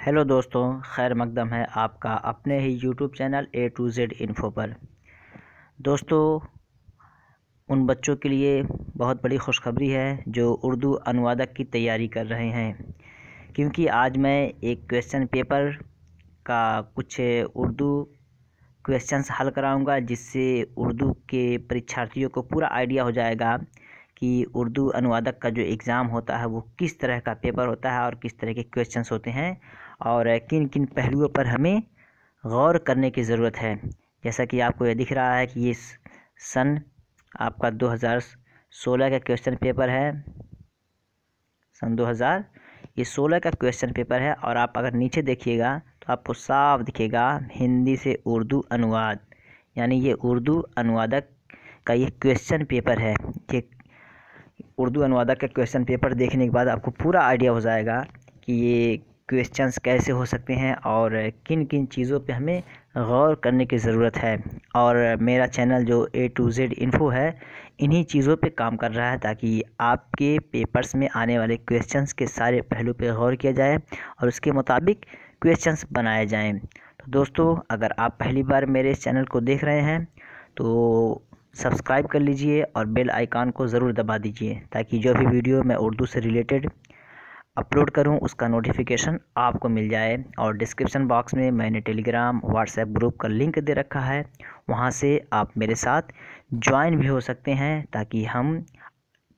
Hello दोस्तों, खैर मकदम है आपका अपने ही YouTube channel A to Z info पर। दोस्तों, उन बच्चों के लिए बहुत बड़ी खुशखबरी है जो उर्दू अनुवादक की तैयारी कर रहे हैं, क्योंकि आज मैं एक क्वेश्चन पेपर का कुछ उर्दू क्वेश्चंस हल कराऊंगा, जिससे उर्दू के परीक्षार्थियों को पूरा आइडिया हो जाएगा कि उर्दू अनुवादक का जो एग्ज़ाम होता है वो किस तरह का पेपर होता है और किस तरह के क्वेश्चंस होते हैं और किन किन पहलुओं पर हमें गौर करने की ज़रूरत है। जैसा कि आपको ये दिख रहा है कि ये सन आपका 2016 का क्वेश्चन पेपर है। सन 2016 का क्वेश्चन पेपर है और आप अगर नीचे देखिएगा तो आपको साफ दिखेगा हिंदी से उर्दू अनुवाद, यानी ये उर्दू अनुवादक का ये क्वेश्चन पेपर है। ये उर्दू अनुवादक का क्वेश्चन पेपर देखने के बाद आपको पूरा आइडिया हो जाएगा कि ये क्वेश्चंस कैसे हो सकते हैं और किन किन चीज़ों पे हमें गौर करने की ज़रूरत है। और मेरा चैनल जो A to Z इन्फो है इन्हीं चीज़ों पे काम कर रहा है, ताकि आपके पेपर्स में आने वाले क्वेश्चंस के सारे पहलू पे गौर किया जाए और उसके मुताबिक क्वेश्चंस बनाए जाएं। तो दोस्तों, अगर आप पहली बार मेरे इस चैनल को देख रहे हैं तो सब्सक्राइब कर लीजिए और बेल आइकन को ज़रूर दबा दीजिए, ताकि जो भी वीडियो मैं उर्दू से रिलेटेड अपलोड करूं उसका नोटिफिकेशन आपको मिल जाए। और डिस्क्रिप्शन बॉक्स में मैंने टेलीग्राम व्हाट्सएप ग्रुप का लिंक दे रखा है, वहां से आप मेरे साथ ज्वाइन भी हो सकते हैं, ताकि हम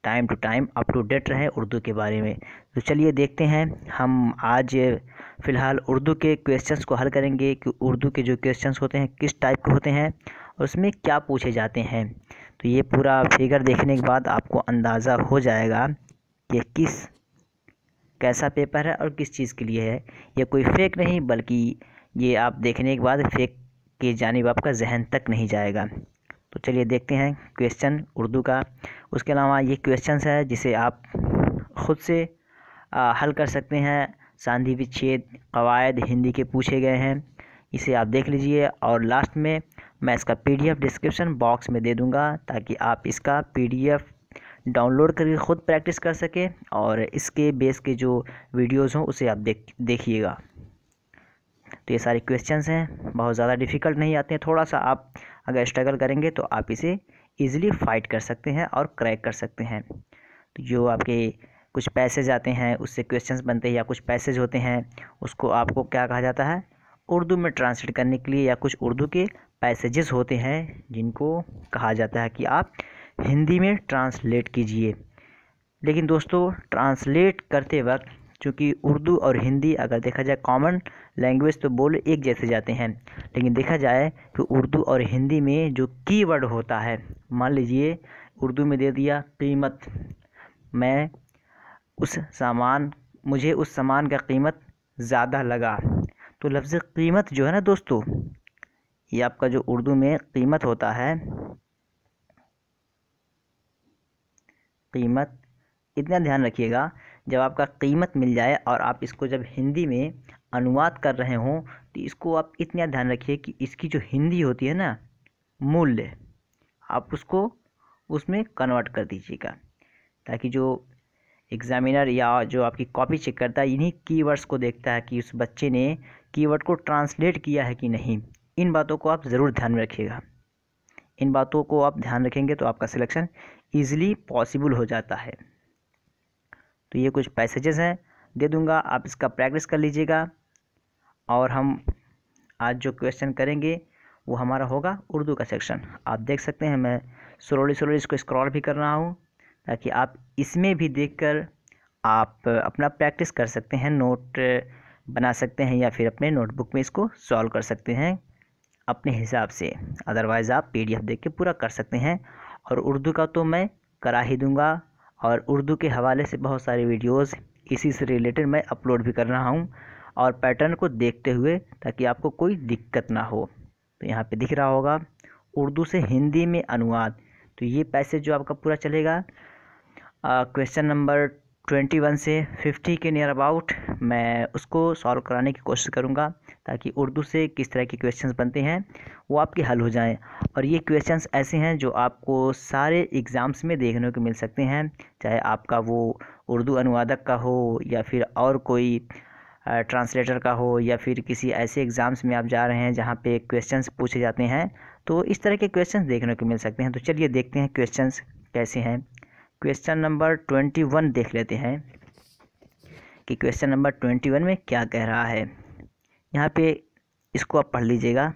time to time up to date रहें उर्दू के बारे में। तो चलिए देखते हैं, हम आज फ़िलहाल उर्दू के क्वेश्चंस को हल करेंगे कि उर्दू के जो क्वेश्चंस होते हैं किस टाइप के होते हैं और उसमें क्या पूछे जाते हैं। तो ये पूरा फिगर देखने के बाद आपको अंदाज़ा हो जाएगा कि कैसा पेपर है और किस चीज़ के लिए है। ये कोई फेक नहीं, बल्कि ये आप देखने के बाद फेक के जानिब आपका जहन तक नहीं जाएगा। तो चलिए देखते हैं क्वेश्चन उर्दू का। उसके अलावा ये क्वेश्चंस है जिसे आप ख़ुद से हल कर सकते हैं। सांधी विच्छेद कवायद हिंदी के पूछे गए हैं, इसे आप देख लीजिए। और लास्ट में मैं इसका PDF डिस्क्रिप्शन बॉक्स में दे दूँगा, ताकि आप इसका PDF डाउनलोड करके ख़ुद प्रैक्टिस कर सकें और इसके बेस के जो वीडियोस हों उसे आप देखिएगा। तो ये सारे क्वेश्चंस हैं, बहुत ज़्यादा डिफ़िकल्ट नहीं आते हैं। थोड़ा सा आप अगर स्ट्रगल करेंगे तो आप इसे इजीली फाइट कर सकते हैं और क्रैक कर सकते हैं। तो जो आपके कुछ पैसेज आते हैं उससे क्वेश्चंस बनते हैं, या कुछ पैसेज होते हैं उसको आपको क्या कहा जाता है उर्दू में ट्रांसलेट करने के लिए, या कुछ उर्दू के पैसेजेस होते हैं जिनको कहा जाता है कि आप हिंदी में ट्रांसलेट कीजिए। लेकिन दोस्तों, ट्रांसलेट करते वक्त चूँकि उर्दू और हिंदी अगर देखा जाए कॉमन लैंग्वेज तो बोले एक जैसे जाते हैं, लेकिन देखा जाए कि उर्दू और हिंदी में जो कीवर्ड होता है, मान लीजिए उर्दू में दे दिया कीमत, मुझे उस सामान का कीमत ज़्यादा लगा, तो लफ्ज़ कीमत जो है ना दोस्तों, ये आपका जो उर्दू में कीमत होता है, कीमत, इतना ध्यान रखिएगा, जब आपका कीमत मिल जाए और आप इसको जब हिंदी में अनुवाद कर रहे हों तो इसको आप इतना ध्यान रखिए कि इसकी जो हिंदी होती है ना मूल्य, आप उसको उसमें कन्वर्ट कर दीजिएगा, ताकि जो एग्ज़ामिनर या जो आपकी कॉपी चेक करता है इन्हीं कीवर्ड्स को देखता है कि उस बच्चे ने कीवर्ड को ट्रांसलेट किया है कि नहीं। इन बातों को आप ज़रूर ध्यान में रखिएगा। इन बातों को आप ध्यान रखेंगे तो आपका सिलेक्शन ईज़िली पॉसिबल हो जाता है। तो ये कुछ पैसेजेस हैं, दे दूंगा, आप इसका प्रैक्टिस कर लीजिएगा। और हम आज जो क्वेश्चन करेंगे वो हमारा होगा उर्दू का सेक्शन। आप देख सकते हैं मैं स्लोली इसको स्क्रॉल भी कर रहा हूँ, ताकि आप इसमें भी देखकर आप अपना प्रैक्टिस कर सकते हैं, नोट बना सकते हैं, या फिर अपने नोटबुक में इसको सॉल्व कर सकते हैं अपने हिसाब से। अदरवाइज़ आप PDF देख के पूरा कर सकते हैं। और उर्दू का तो मैं करा ही दूंगा, और उर्दू के हवाले से बहुत सारे वीडियोस इसी से रिलेटेड मैं अपलोड भी कर रहा हूं, और पैटर्न को देखते हुए, ताकि आपको कोई दिक्कत ना हो। तो यहाँ पे दिख रहा होगा उर्दू से हिंदी में अनुवाद। तो ये पैसेज जो आपका पूरा चलेगा क्वेश्चन नंबर 21 से 50 के नियर अबाउट, मैं उसको सॉल्व कराने की कोशिश करूँगा, ताकि उर्दू से किस तरह के क्वेश्चंस बनते हैं वो आपके हल हो जाएं। और ये क्वेश्चंस ऐसे हैं जो आपको सारे एग्ज़ाम्स में देखने को मिल सकते हैं, चाहे आपका वो उर्दू अनुवादक का हो या फिर और कोई ट्रांसलेटर का हो या फिर किसी ऐसे एग्ज़ाम्स में आप जा रहे हैं जहाँ पे क्वेश्चंस पूछे जाते हैं, तो इस तरह के क्वेश्चंस देखने को मिल सकते हैं। तो चलिए देखते हैं क्वेश्चंस कैसे हैं। क्वेश्चन नंबर 21 देख लेते हैं कि क्वेश्चन नंबर 21 में क्या कह रहा है। यहाँ पे इसको आप पढ़ लीजिएगा,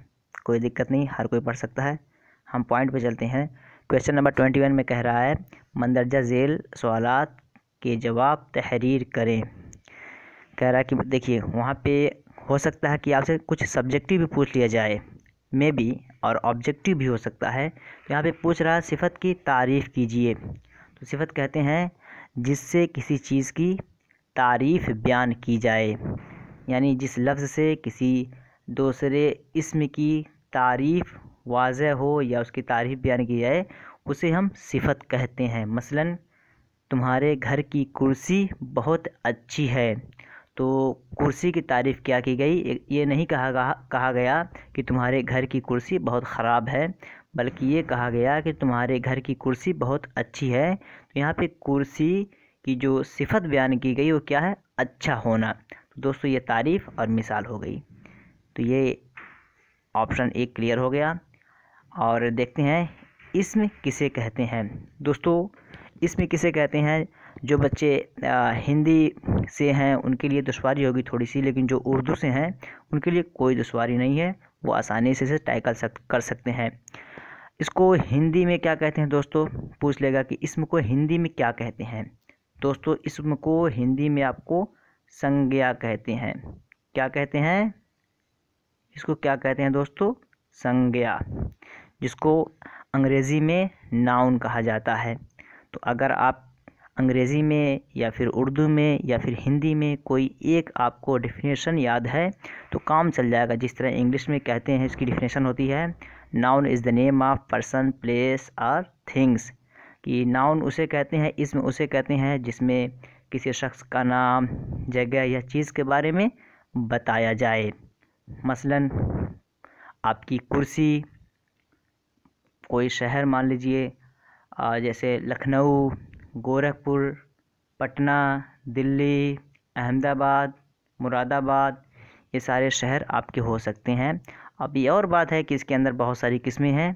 कोई दिक्कत नहीं, हर कोई पढ़ सकता है। हम पॉइंट पे चलते हैं। क्वेश्चन नंबर 21 में कह रहा है मंदरजा झेल सवालात के जवाब तहरीर करें। कह रहा है कि देखिए वहाँ पे हो सकता है कि आपसे कुछ सब्जेक्टिव भी पूछ लिया जाए, मे बी, और ऑब्जेक्टिव भी हो सकता है। तो यहाँ पे पूछ रहा है सिफ़त की तारीफ़ कीजिए। तो सिफ़त कहते हैं जिससे किसी चीज़ की तारीफ़ बयान की जाए, यानी जिस लफ्ज़ से किसी दूसरे इस्म की तारीफ़ वाज़ह हो या उसकी तारीफ़ बयान की जाए, उसे हम सिफ़त कहते हैं। मसलन तुम्हारे घर की कुर्सी बहुत अच्छी है। तो कुर्सी की तारीफ़ क्या की गई, ये नहीं कहा गया कि तुम्हारे घर की कुर्सी बहुत ख़राब है, बल्कि ये कहा गया कि तुम्हारे घर की कुर्सी बहुत अच्छी है। तो यहाँ पे कुर्सी की जो सिफ़त बयान की गई वो क्या है, अच्छा होना। तो दोस्तों ये तारीफ़ और मिसाल हो गई। तो ये ऑप्शन 1 क्लियर हो गया। और देखते हैं इसम किसे कहते हैं। दोस्तों इसमें किसे कहते हैं, जो बच्चे हिंदी से हैं उनके लिए दुश्वारी होगी थोड़ी सी, लेकिन जो उर्दू से हैं उनके लिए कोई दुश्वारी नहीं है, वो आसानी से इसे टैकल कर सकते हैं। इसको हिंदी में क्या कहते हैं दोस्तों, पूछ लेगा कि इसम को हिंदी में क्या कहते हैं। दोस्तों इसम को हिंदी में आपको संज्ञा कहते हैं। क्या कहते हैं, इसको क्या कहते हैं दोस्तों, संज्ञा, जिसको अंग्रेज़ी में नाउन कहा जाता है। तो अगर आप अंग्रेज़ी में या फिर उर्दू में या फिर हिंदी में कोई एक आपको डेफिनेशन याद है तो काम चल जाएगा। जिस तरह इंग्लिश में कहते हैं, इसकी डेफिनेशन होती है noun is the name of person place और थिंग्स, कि नाउन उसे कहते हैं, इसमें उसे कहते हैं जिसमें किसी शख्स का नाम, जगह या चीज़ के बारे में बताया जाए। मसलन आपकी कुर्सी, कोई शहर मान लीजिए जैसे लखनऊ, गोरखपुर, पटना, दिल्ली, अहमदाबाद, मुरादाबाद, ये सारे शहर आपके हो सकते हैं। अब ये और बात है कि इसके अंदर बहुत सारी किस्में हैं,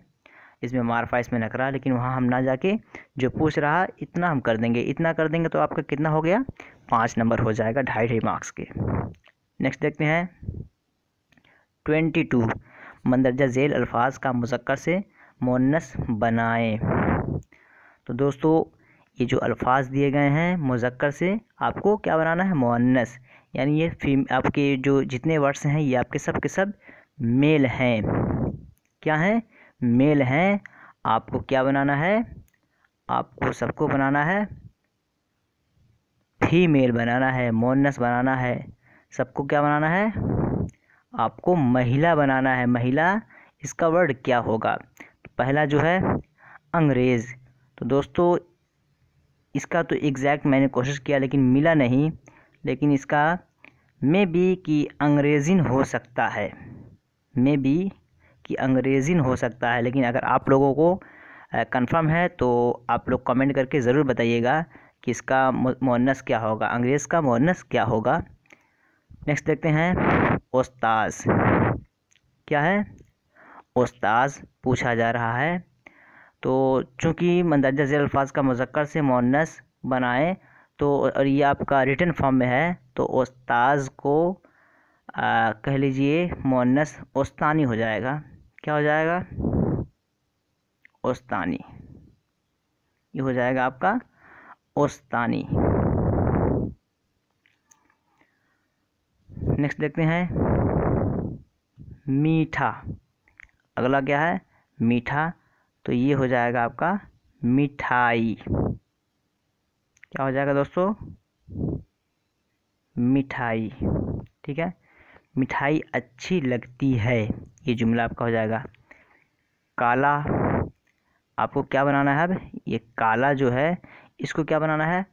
इसमें मारफा, इसमें नकरा, लेकिन वहाँ हम ना जाके जो पूछ रहा इतना हम कर देंगे। इतना कर देंगे तो आपका कितना हो गया, 5 नंबर हो जाएगा 2.5 मार्क्स के। नेक्स्ट देखते हैं 22 मंदरजा झेल अल्फाज का मुज़क्कर से मुअन्नस बनाएं। तो दोस्तों ये जो अल्फाज दिए गए हैं मुज़क्कर से आपको क्या बनाना है, मुअन्नस, यानी ये आपके जो जितने वर्ड्स हैं ये आपके सब के सब मेल हैं। क्या हैं, मेल हैं। आपको क्या बनाना है, आपको सबको बनाना है फीमेल बनाना है, मुअन्नस बनाना है। सबको क्या बनाना है, आपको महिला बनाना है। महिला, इसका वर्ड क्या होगा, पहला जो है अंग्रेज़। तो दोस्तों इसका तो एग्जैक्ट मैंने कोशिश किया लेकिन मिला नहीं, लेकिन इसका मे बी कि अंग्रेज़िन हो सकता है, मे बी कि अंग्रेज़िन हो सकता है। लेकिन अगर आप लोगों को कंफर्म है तो आप लोग कमेंट करके ज़रूर बताइएगा कि इसका मुअन्नस क्या होगा, अंग्रेज़ का मुअन्नस क्या होगा। नेक्स्ट देखते हैं उस्ताज़। क्या है, उस्ताज़ पूछा जा रहा है। तो चूँकि मंदरजा झेल अल्फाज का मुज़क्कर से मुअन्नस बनाएं, तो और ये आपका रिटन फॉर्म में है, तो उस्ताज़ को कह लीजिए मुअन्नस उस्तानी हो जाएगा। क्या हो जाएगा, उस्तानी, ये हो जाएगा आपका उस्तानी। नेक्स्ट देखते हैं मीठा। अगला क्या है, मीठा, तो ये हो जाएगा आपका मिठाई। क्या हो जाएगा दोस्तों, मिठाई। ठीक है, मिठाई अच्छी लगती है, ये जुमला आपका हो जाएगा। काला, आपको क्या बनाना है, अब ये काला जो है इसको क्या बनाना है,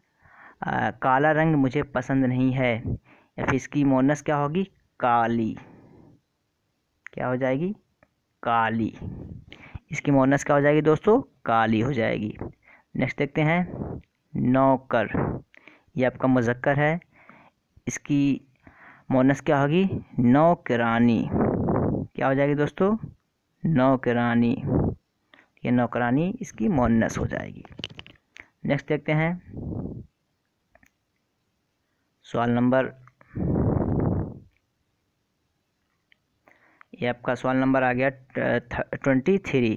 काला रंग मुझे पसंद नहीं है, या फिर इसकी मुअन्नस क्या होगी, काली। क्या हो जाएगी, काली। इसकी मुअन्नस क्या हो जाएगी दोस्तों, काली हो जाएगी। नेक्स्ट देखते हैं नौकर। ये आपका मुज़क्कर है, इसकी मोनस क्या होगी? नौकरानी। क्या हो जाएगी दोस्तों? नौकरानी। ये नौकरानी इसकी मोनस हो जाएगी। नेक्स्ट देखते हैं सवाल नंबर, ये आपका सवाल नंबर आ गया 23।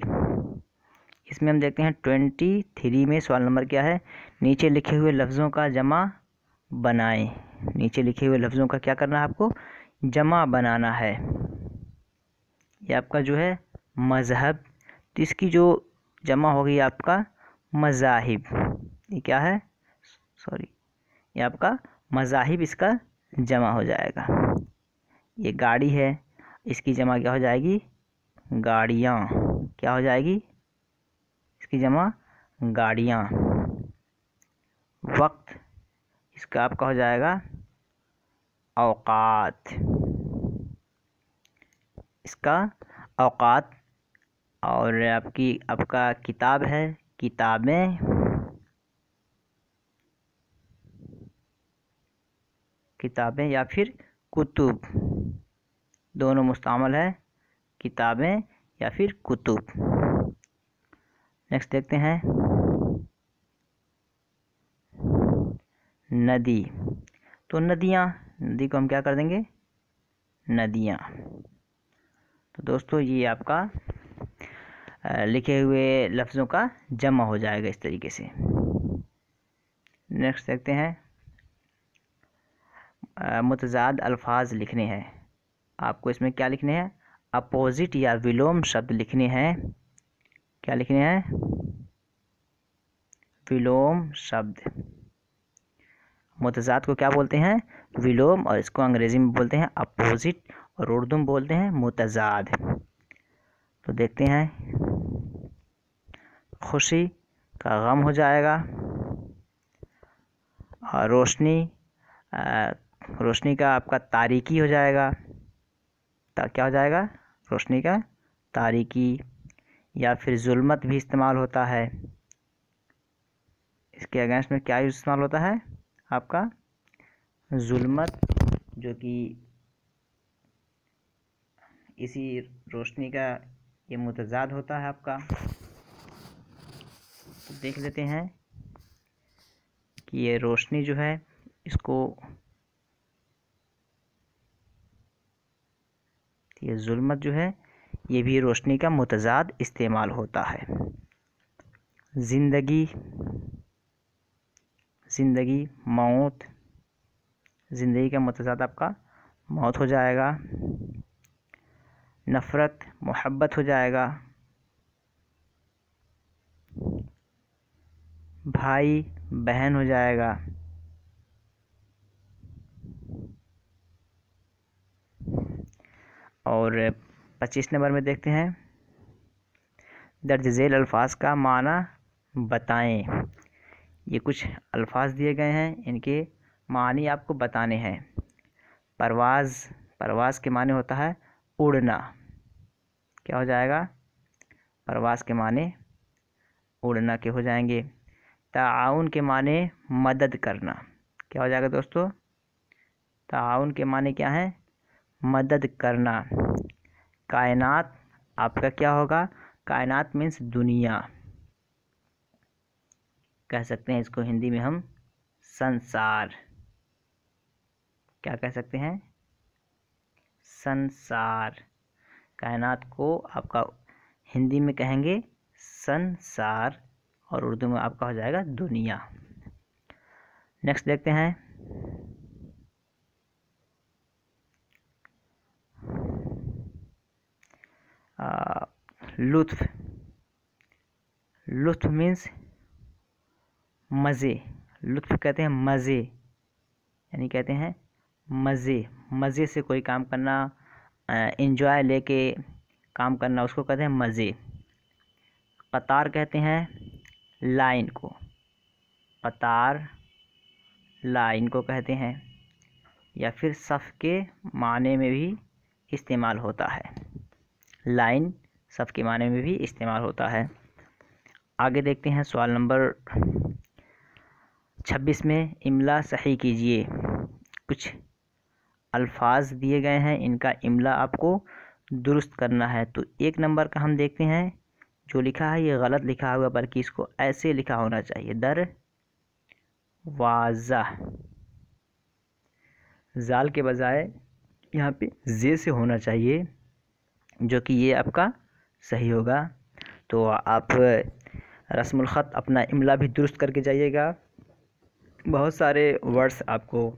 इसमें हम देखते हैं 23 में सवाल नंबर क्या है? नीचे लिखे हुए लफ्ज़ों का जमा बनाएं। नीचे लिखे हुए लफ्ज़ों का क्या करना है आपको? जमा बनाना है। ये आपका जो है मज़हब, तो इसकी जो जमा होगी आपका मज़ाहिब। ये क्या है? सॉरी, ये आपका मज़ाहिब इसका जमा हो जाएगा। ये गाड़ी है, इसकी जमा क्या हो जाएगी? गाड़ियाँ। क्या हो जाएगी इसकी जमा? गाड़ियाँ। वक्त, इसका आपका हो जाएगा औकात। इसका औकात। और आपका किताब है, किताबें। किताबें या फिर कुतुब, दोनों मुस्तअमल है, किताबें या फिर कुतुब। नेक्स्ट देखते हैं नदी। तो नदियाँ, नदी को हम क्या कर देंगे? नदियाँ। तो दोस्तों ये आपका लिखे हुए लफ्ज़ों का जमा हो जाएगा इस तरीके से। नेक्स्ट देखते हैं मुतज़ाद अल्फाज लिखने हैं। आपको इसमें क्या लिखने हैं? अपोजिट या विलोम शब्द लिखने हैं। क्या लिखने हैं? विलोम शब्द। मुतज़ाद को क्या बोलते हैं? विलोम, और इसको अंग्रेज़ी में बोलते हैं अपोजिट, और उर्दू में बोलते हैं मुतज़ाद। तो देखते हैं, खुशी का गम हो जाएगा, और रोशनी, रोशनी का आपका तारीकी हो जाएगा। क्या हो जाएगा? रोशनी का तारीकी। या फिर जुल्मत भी इस्तेमाल होता है। इसके अगेंस्ट में क्या इस्तेमाल होता है? आपका जुल्मत, जो कि इसी रोशनी का ये मुतज़ाद होता है आपका। तो देख लेते हैं कि ये रोशनी जो है, इसको ये जुल्मत जो है, ये भी रोशनी का मुतज़ाद इस्तेमाल होता है। ज़िंदगी, ज़िंदगी, मौत। ज़िंदगी का मुतज़ाद आपका मौत हो जाएगा। नफ़रत, मोहब्बत हो जाएगा। भाई, बहन हो जाएगा। और 25 नंबर में देखते हैं दर्ज झेल अल्फाज का माना बताएं। ये कुछ अल्फाज दिए गए हैं, इनके मानी आपको बताने हैं। परवाज़, परवाज़ के माने होता है उड़ना। क्या हो जाएगा? परवाज़ के माने उड़ना के हो जाएंगे। ताउन के माने मदद करना। क्या हो जाएगा दोस्तों? ताउन के माने क्या है? मदद करना। कायनात आपका क्या होगा? कायनात मीन्स दुनिया, कह सकते हैं इसको हिंदी में हम संसार। क्या कह सकते हैं? संसार। कायनात को आपका हिंदी में कहेंगे संसार, और उर्दू में आपका हो जाएगा दुनिया। नेक्स्ट देखते हैं लुत्फ। लुत्फ मीन्स मज़े। लुत्फ कहते हैं मज़े, यानी कहते हैं मज़े। मज़े से कोई काम करना, एंजॉय लेके काम करना, उसको कहते हैं मज़े। कतार कहते हैं लाइन को। कतार लाइन को कहते हैं, या फिर सफ़ के माने में भी इस्तेमाल होता है। लाइन सफ़ के माने में भी इस्तेमाल होता है। आगे देखते हैं सवाल नंबर 26 में इमला सही कीजिए। कुछ अल्फाज दिए गए हैं, इनका इमला आपको दुरुस्त करना है। तो 1 नंबर का हम देखते हैं, जो लिखा है ये गलत लिखा हुआ, बल्कि इसको ऐसे लिखा होना चाहिए, दरवाज़ा। जाल के बजाय यहाँ पे जे से होना चाहिए, जो कि ये आपका सही होगा। तो आप रस्मुल ख़त अपना इमला भी दुरुस्त करके जाइएगा। बहुत सारे वर्ड्स आपको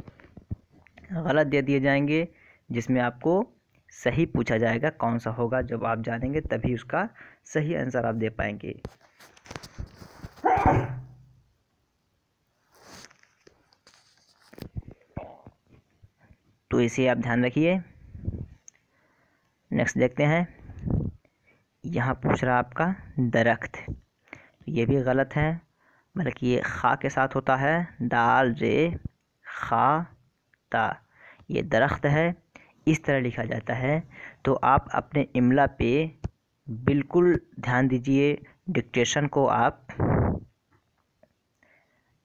गलत दे दिए जाएंगे, जिसमें आपको सही पूछा जाएगा कौन सा होगा। जब आप जानेंगे तभी उसका सही आंसर आप दे पाएंगे। तो इसे आप ध्यान रखिए। नेक्स्ट देखते हैं, यहाँ पूछ रहा आपका दरख्त, ये भी गलत है, बल्कि ये खा के साथ होता है, दाल रे खा ता, ये दरख्त है, इस तरह लिखा जाता है। तो आप अपने इमला पे बिल्कुल ध्यान दीजिए। डिक्टेशन को आप,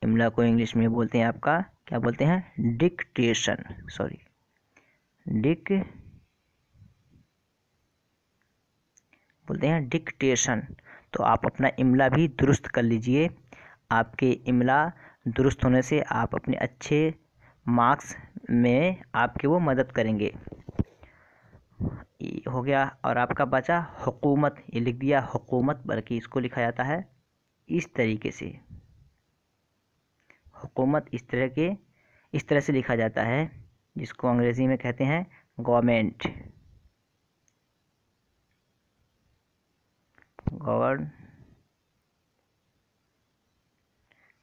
इमला को इंग्लिश में बोलते हैं आपका, क्या बोलते हैं, डिक्टेशन, सॉरी बोलते हैं डिक्टेशन। तो आप अपना इमला भी दुरुस्त कर लीजिए। आपके इमला दुरुस्त होने से आप अपने अच्छे मार्क्स में आपके वो मदद करेंगे। ये हो गया। और आपका बचा हुकूमत, ये लिख दिया हुकूमत, बल्कि इसको लिखा जाता है इस तरीके से, हुकूमत इस तरह से लिखा जाता है, जिसको अंग्रेज़ी में कहते हैं गवर्नमेंट।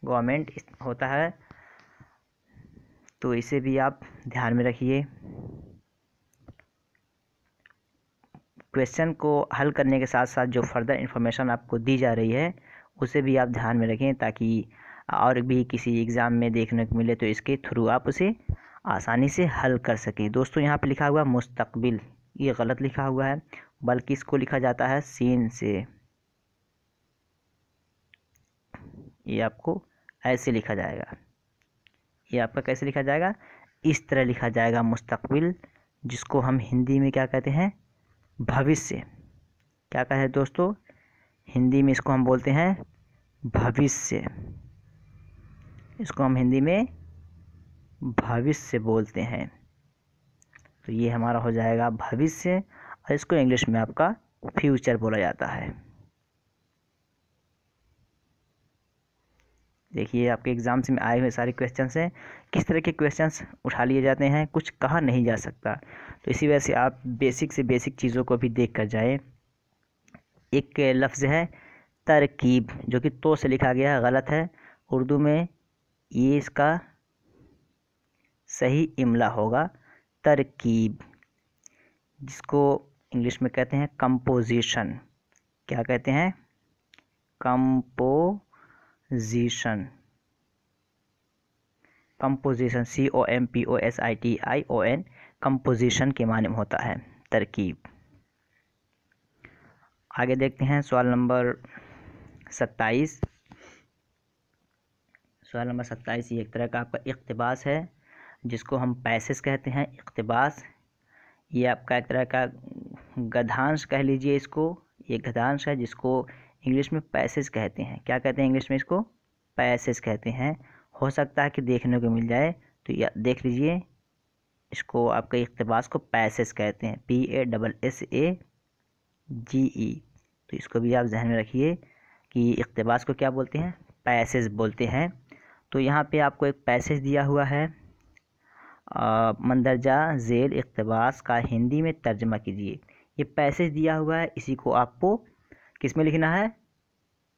गवर्नमेंट होता है। तो इसे भी आप ध्यान में रखिए। क्वेश्चन को हल करने के साथ साथ जो फर्दर इन्फॉर्मेशन आपको दी जा रही है उसे भी आप ध्यान में रखें, ताकि और भी किसी एग्ज़ाम में देखने को मिले तो इसके थ्रू आप उसे आसानी से हल कर सकें। दोस्तों यहाँ पे लिखा हुआ मुस्तकबिल, ये गलत लिखा हुआ है, बल्कि इसको लिखा जाता है सीन से। ये आपको ऐसे लिखा जाएगा, ये आपका कैसे लिखा जाएगा, इस तरह लिखा जाएगा मुस्तकबिल, जिसको हम हिंदी में क्या कहते हैं, भविष्य। क्या कहते हैं दोस्तों, हिंदी में इसको हम बोलते हैं भविष्य। इसको हम हिंदी में भविष्य बोलते हैं। तो ये हमारा हो जाएगा भविष्य, और इसको इंग्लिश में आपका फ्यूचर बोला जाता है। देखिए आपके एग्ज़ाम्स में आए हुए सारे क्वेश्चंस हैं, किस तरह के क्वेश्चंस उठा लिए जाते हैं, कुछ कहा नहीं जा सकता। तो इसी वजह से आप बेसिक से बेसिक चीज़ों को भी देख कर जाएँ। एक लफ्ज़ है तरकीब, जो कि तो से लिखा गया है, गलत है। उर्दू में ये इसका सही इमला होगा तरकीब, जिसको इंग्लिश में कहते हैं कंपोजिशन। क्या कहते हैं, कंपोजिशन। कंपोजिशन COMPOSITION, कंपोजिशन के माने में होता है तरकीब। आगे देखते हैं सवाल नंबर 27। सवाल नंबर 27 ये एक तरह का आपका इक़्तिबास है, जिसको हम पैसेज कहते हैं। इक़्तिबास ये आपका एक तरह का गद्यांश कह लीजिए इसको, ये गद्यांश है जिसको इंग्लिश में पैसेज कहते हैं। क्या कहते हैं इंग्लिश में, इसको पैसेज कहते हैं। हो सकता है कि देखने को मिल जाए, तो ये देख लीजिए, इसको आपका इक़्तिबास को पैसेज कहते हैं, PASSAGE। तो इसको भी आप ज़हन में रखिए कि इक़्तिबास को क्या बोलते हैं, पैसेज बोलते हैं। तो यहाँ पे आपको एक पैसेज दिया हुआ है, मंदरजा झेल इक़्तिबास का हिंदी में तर्जमा कीजिए। ये पैसेज दिया हुआ है, इसी को आपको किस में लिखना है,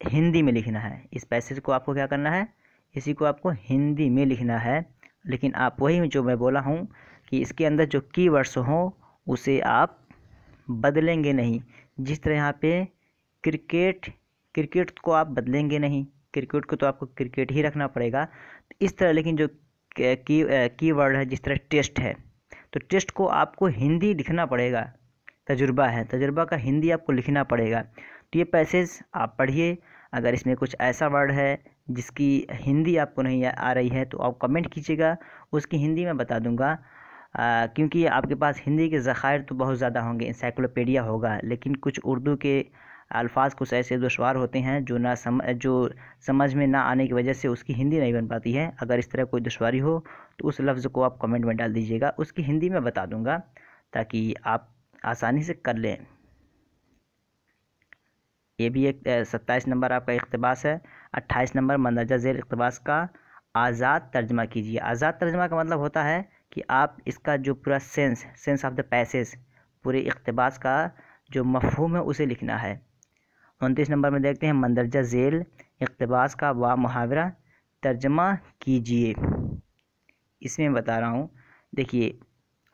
हिंदी में लिखना है। इस पैसेज को आपको क्या करना है, इसी को आपको हिंदी में लिखना है। लेकिन आप वही जो मैं बोला हूँ कि इसके अंदर जो कीवर्ड्स हों उसे आप बदलेंगे नहीं। जिस तरह यहाँ पे क्रिकेट को आप बदलेंगे नहीं, क्रिकेट को तो आपको क्रिकेट ही रखना पड़ेगा। इस तरह लेकिन जो कीवर्ड है, जिस तरह टेस्ट है, तो टेस्ट को आपको हिंदी लिखना पड़ेगा। तजुर्बा है, तजुर्बा का हिंदी आपको लिखना पड़ेगा। तो ये पैसेज आप पढ़िए। अगर इसमें कुछ ऐसा वर्ड है जिसकी हिंदी आपको नहीं आ रही है तो आप कमेंट कीजिएगा, उसकी हिंदी मैं बता दूंगा। क्योंकि आपके पास हिंदी के ज़खायर तो बहुत ज़्यादा होंगे, इंसाइक्लोपीडिया होगा, लेकिन कुछ उर्दू के अल्फाज कुछ ऐसे दुश्वार होते हैं जो समझ में ना आने की वजह से उसकी हिंदी नहीं बन पाती है। अगर इस तरह कोई दुश्वारी हो तो उस लफ्ज़ को आप कमेंट में डाल दीजिएगा, उसकी हिंदी में बता दूंगा ताकि आप आसानी से कर लें। ये भी एक 27 नंबर आपका इक़्तिबास है। 28 नंबर मंदरजा ज़ेल इक़्तिबास का आज़ाद तर्जमा कीजिए। आज़ाद तर्जमा का मतलब होता है कि आप इसका जो पूरा सेंस ऑफ द पैसेज, पूरे इक़्तिबास का जो मफ़हूम है उसे लिखना है। 29 नंबर में देखते हैं मंदरजा ज़ेल इक़्तिबास का वा मुहावरा तर्जमा कीजिए। इसमें बता रहा हूँ, देखिए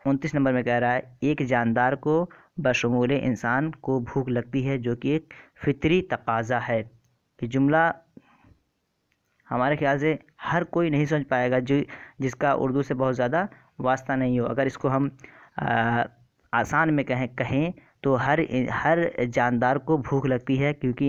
29 नंबर में कह रहा है एक जानदार को बशमूल इंसान को भूख लगती है जो कि एक फितरी तकाज़ा है। कि जुमला हमारे ख्याल से हर कोई नहीं समझ पाएगा जिसका उर्दू से बहुत ज़्यादा वास्ता नहीं हो। अगर इसको हम आसान में कहें तो हर जानदार को भूख लगती है, क्योंकि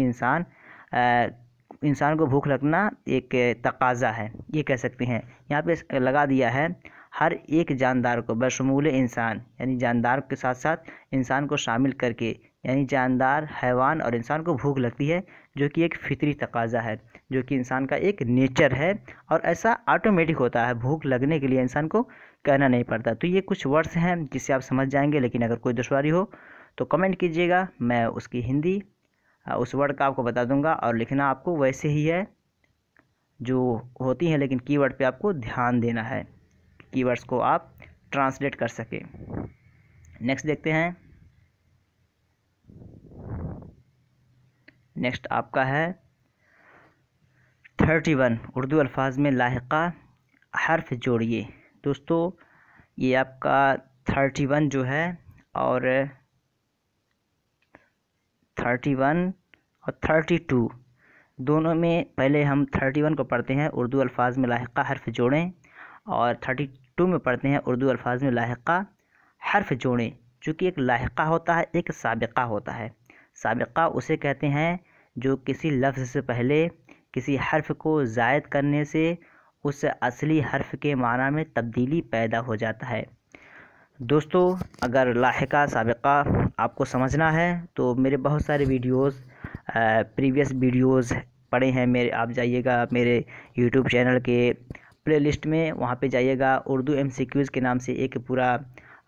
इंसान को भूख लगना एक तकाज़ा है, ये कह सकते हैं। यहाँ पे लगा दिया है हर एक जानदार को बशमूल इंसान, यानी जानदार के साथ साथ इंसान को शामिल करके, यानी जानदार, हैवान और इंसान को भूख लगती है जो कि एक फितरी तकाज़ा है, जो कि इंसान का एक नेचर है और ऐसा ऑटोमेटिक होता है, भूख लगने के लिए इंसान को कहना नहीं पड़ता। तो ये कुछ वर्ड्स हैं जिससे आप समझ जाएंगे, लेकिन अगर कोई दुश्वारी हो तो कमेंट कीजिएगा, मैं उसकी हिंदी उस वर्ड का आपको बता दूंगा। और लिखना आपको वैसे ही है जो होती हैं, लेकिन कीवर्ड पे आपको ध्यान देना है, कीवर्ड्स को आप ट्रांसलेट कर सकें। नेक्स्ट देखते हैं। नेक्स्ट आपका है 31 उर्दू अल्फाज में लाहिका हर्फ जोड़िए। दोस्तों ये आपका 31 जो है, और 31 और 32 दोनों में पहले हम 31 को पढ़ते हैं उर्दू अल्फाज में लाहिका हर्फ जोड़ें, और 32 में पढ़ते हैं उर्दू अल्फाज में लाहिका हर्फ जोड़ें। चूँकि एक लाहिका होता है, एक साबिक़ा होता है। साबिक़ा उसे कहते हैं जो किसी लफ्ज़ से पहले किसी हर्फ को ज़ायद करने से उस असली हर्फ के माना में तब्दीली पैदा हो जाता है। दोस्तों अगर लाहिका साबिक़ा आपको समझना है तो मेरे बहुत सारे वीडियोस, प्रीवियस वीडियोस पड़े हैं मेरे, आप जाइएगा मेरे यूट्यूब चैनल के प्लेलिस्ट में, वहाँ पे जाइएगा। उर्दू MCQs के नाम से एक पूरा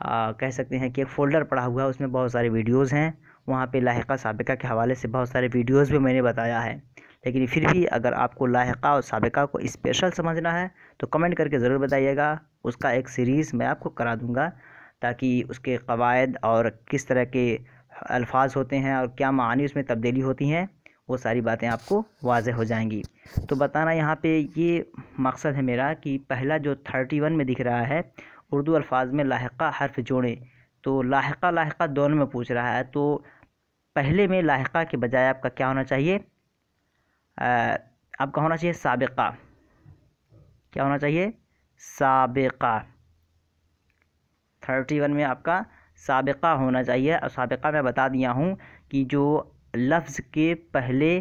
कह सकते हैं कि एक फ़ोल्डर पड़ा हुआ है, उसमें बहुत सारे वीडियोस हैं। वहाँ पे लाहिका साबिक़ा के हवाले से बहुत सारे वीडियोस भी मैंने बताया है। लेकिन फिर भी अगर आपको लाहिका और साबिक़ा को स्पेशल समझना है तो कमेंट करके ज़रूर बताइएगा, उसका एक सीरीज़ मैं आपको करा दूँगा, ताकि उसके क़वायद और किस तरह के अल्फाज होते हैं और क्या मानी उसमें तब्दीली होती हैं, वो सारी बातें आपको वाज़ेह हो जाएंगी। तो बताना यहाँ पे ये मकसद है मेरा कि पहला जो 31 में दिख रहा है उर्दू अल्फाज में लाहिका हर्फ जोड़ें, तो लाहिका दोनों में पूछ रहा है, तो पहले में लाहिका के बजाय आपका क्या होना चाहिए, आपका होना चाहिए साबिक़ा। क्या होना चाहिए? साबिक़ा। 31 में आपका साबिक़ा होना चाहिए। और साबिक़ा मैं बता दिया हूँ कि जो लफ्ज़ के पहले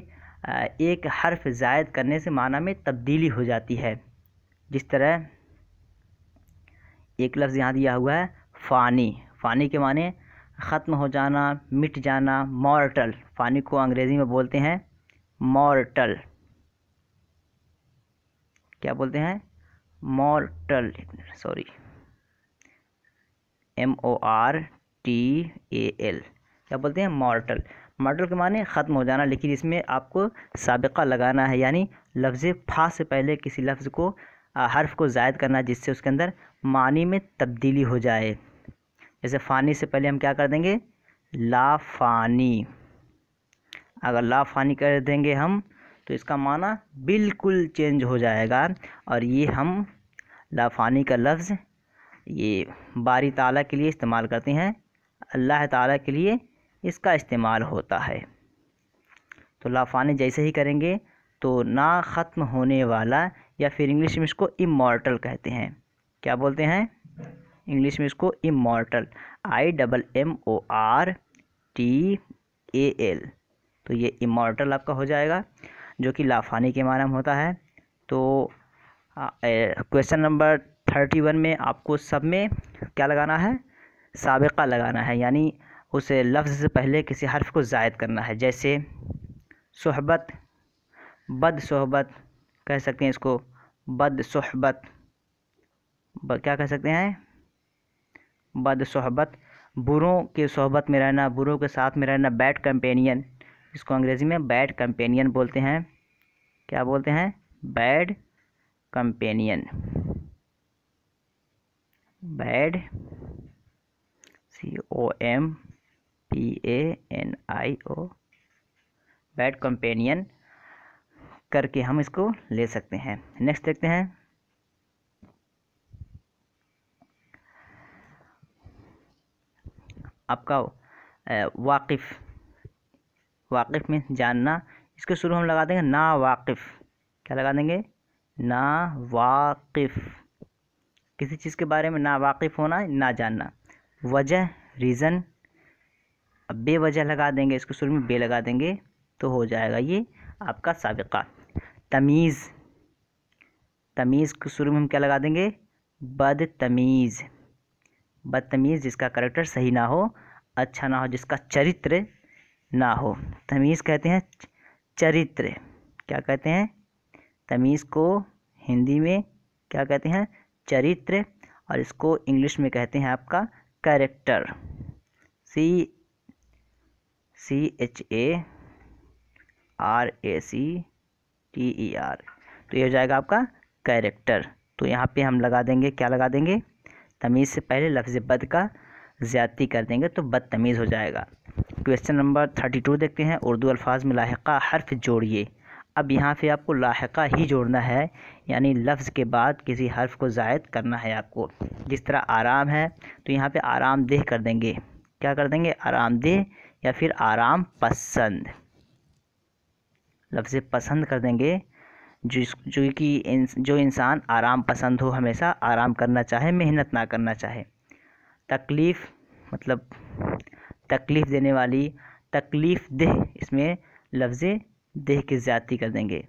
एक हर्फ ज़ायद करने से माना में तब्दीली हो जाती है। जिस तरह एक लफ्ज़ यहाँ दिया हुआ है फ़ानी, फ़ानी के माने ख़त्म हो जाना, मिट जाना। मॉर्टल, फ़ानी को अंग्रेज़ी में बोलते हैं मॉर्टल। क्या बोलते हैं? मॉर्टल, सॉरी, MORTAL। क्या बोलते हैं? मॉर्टल। मॉर्टल के माने ख़त्म हो जाना, लेकिन इसमें आपको साबिक़ा लगाना है, यानी लफ्ज़ फ़ा से पहले किसी लफ्ज़ को हर्फ को ज़ायद करना जिससे उसके अंदर मानी में तब्दीली हो जाए। जैसे फ़ानी से पहले हम क्या कर देंगे? ला फ़ानी। अगर ला फ़ानी कर देंगे हम तो इसका माना बिल्कुल चेंज हो जाएगा। और ये हम ला फ़ानी का लफ्ज़ ये बारी ताला के लिए इस्तेमाल करते हैं, अल्लाह ताला के लिए इसका इस्तेमाल होता है। तो ला फ़ानी जैसे ही करेंगे तो ना ख़त्म होने वाला, या फिर इंग्लिश में इसको इमॉर्टल कहते हैं। क्या बोलते हैं? इंग्लिश में इसको इमॉर्टल, IMMORTAL। तो ये इमॉर्टल आपका हो जाएगा, जो कि लाफ़ानी के माना में होता है। तो क्वेश्चन नंबर 31 में आपको सब में क्या लगाना है, साबिक़ा लगाना है, यानी उस लफ्ज़ से पहले किसी हर्फ को ज़ायद करना है। जैसे सोहबत, बद सोहबत कह सकते हैं इसको, बद सोहबत, क्या कह सकते हैं, बद सोहबत, बुरों के सोहबत में रहना, बुरों के साथ में रहना, बैड कंपेनियन, इसको अंग्रेज़ी में बैड कंपेनियन बोलते हैं। क्या बोलते हैं, bad companion, bad COMPANIO, bad companion करके हम इसको ले सकते हैं। नेक्स्ट देखते हैं, आपका वाकिफ़, वाकिफ़ में जानना, इसके शुरू हम लगा देंगे ना वाकिफ़। क्या लगा देंगे, ना वाकिफ़, किसी चीज़ के बारे में ना वाकिफ़ होना, ना जानना। वजह, रीज़न, अब बेवजह लगा देंगे, इसके शुरू में बे लगा देंगे तो हो जाएगा ये आपका साबिक़ा। तमीज़, तमीज़ के शुरू में हम क्या लगा देंगे, बदतमीज़, बदतमीज़ जिसका करैक्टर सही ना हो, अच्छा ना हो, जिसका चरित्र ना हो, तमीज़ कहते हैं चरित्र। क्या कहते हैं, तमीज़ को हिंदी में क्या कहते हैं, चरित्र, और इसको इंग्लिश में कहते हैं आपका कैरेक्टर, CHARACTER, तो ये हो जाएगा आपका कैरेक्टर। तो यहाँ पे हम लगा देंगे, क्या लगा देंगे, तमीज़ से पहले लफ्ज़ बद का ज़्यादती कर देंगे तो बदतमीज़ हो जाएगा। क्वेश्चन नंबर 32 देखते हैं, उर्दू अल्फाज में लाहिक़ा हर्फ जोड़िए। अब यहाँ पे आपको लाहिक़ा ही जोड़ना है, यानी लफ्ज़ के बाद किसी हर्फ को ज़ायद करना है आपको। जिस तरह आराम है तो यहाँ पे आरामदेह कर देंगे, क्या कर देंगे, आरामदेह, या फिर आराम पसंद, लफ्ज़ पसंद कर देंगे, जो इंसान आराम पसंद हो, हमेशा आराम करना चाहे, मेहनत ना करना चाहे। तकलीफ़ मतलब तकलीफ़ देने वाली, तकलीफ़ देह, इसमें लफ्ज़ देह की ज़्यादती कर देंगे,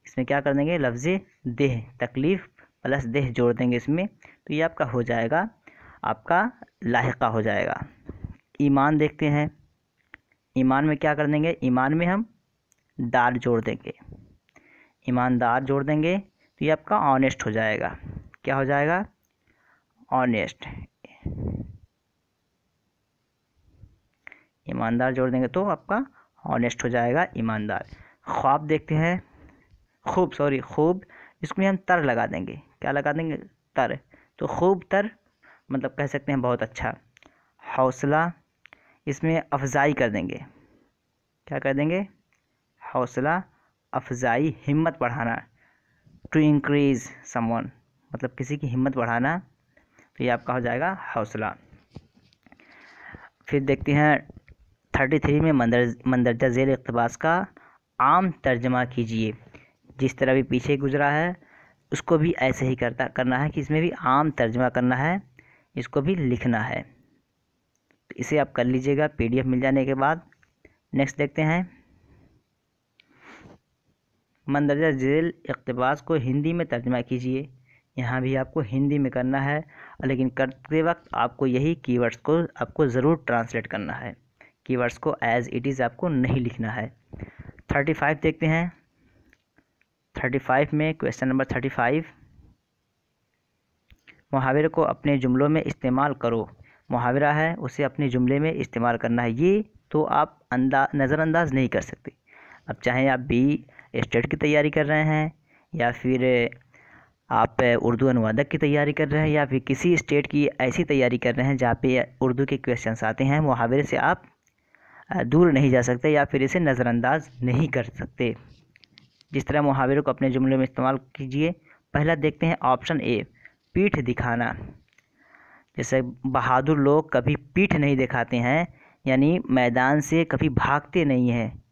इसमें क्या कर देंगे, लफ्ज़ देह, तकलीफ़ प्लस देह जोड़ देंगे इसमें, तो ये आपका हो जाएगा, आपका लाहिक़ा हो जाएगा। ईमान देखते हैं, ईमान में क्या कर देंगे, ईमान में हम दार जोड़ देंगे, ईमानदार जोड़ देंगे तो ये आपका ऑनेस्ट हो जाएगा। क्या हो जाएगा, ऑनेस्ट, ईमानदार जोड़ देंगे तो आपका ऑनेस्ट हो जाएगा, ईमानदार। ख्वाब देखते हैं, खूब, इसमें हम तर लगा देंगे, क्या लगा देंगे, तर, तो खूब तर मतलब कह सकते हैं बहुत अच्छा। हौसला, इसमें अफजाई कर देंगे, क्या कर देंगे, हौसला अफजाई, हिम्मत बढ़ाना, टू इंक्रीज़ समवन मतलब किसी की हिम्मत बढ़ाना, तो ये आपका हो जाएगा हौसला। फिर देखते हैं 33 में मंदरजा ज़ेल इक़्तिबास का आम तर्जमा कीजिए। जिस तरह भी पीछे गुजरा है उसको भी ऐसे ही करना है कि इसमें भी आम तर्जमा करना है, इसको भी लिखना है, तो इसे आप कर लीजिएगा PDF मिल जाने के बाद। नेक्स्ट देखते हैं, मंदरजा ज़ेल इक़्तिबास को हिंदी में तर्जमा कीजिए। यहाँ भी आपको हिंदी में करना है, लेकिन करते वक्त आपको यही कीवर्ड्स को आपको ज़रूर ट्रांसलेट करना है, कीवर्ड्स को एज़ इट इज़ आपको नहीं लिखना है। 35 देखते हैं, 35 में क्वेश्चन नंबर 35, मुहावरे को अपने जुमलों में इस्तेमाल करो। मुहावरा है उसे अपने जुमले में इस्तेमाल करना है, ये तो आप नज़रअंदाज नहीं कर सकते। अब चाहे आप बी स्टेट की तैयारी कर रहे हैं, या फिर आप उर्दू अनुवादक की तैयारी कर रहे हैं, या फिर किसी स्टेट की ऐसी तैयारी कर रहे हैं जहाँ पे उर्दू के क्वेश्चंस आते हैं, मुहावरे से आप दूर नहीं जा सकते या फिर इसे नज़रअंदाज नहीं कर सकते। जिस तरह मुहावरे को अपने जुमले में इस्तेमाल कीजिए। पहला देखते हैं ऑप्शन ए, पीठ दिखाना। जैसे बहादुर लोग कभी पीठ नहीं दिखाते हैं, यानी मैदान से कभी भागते नहीं हैं,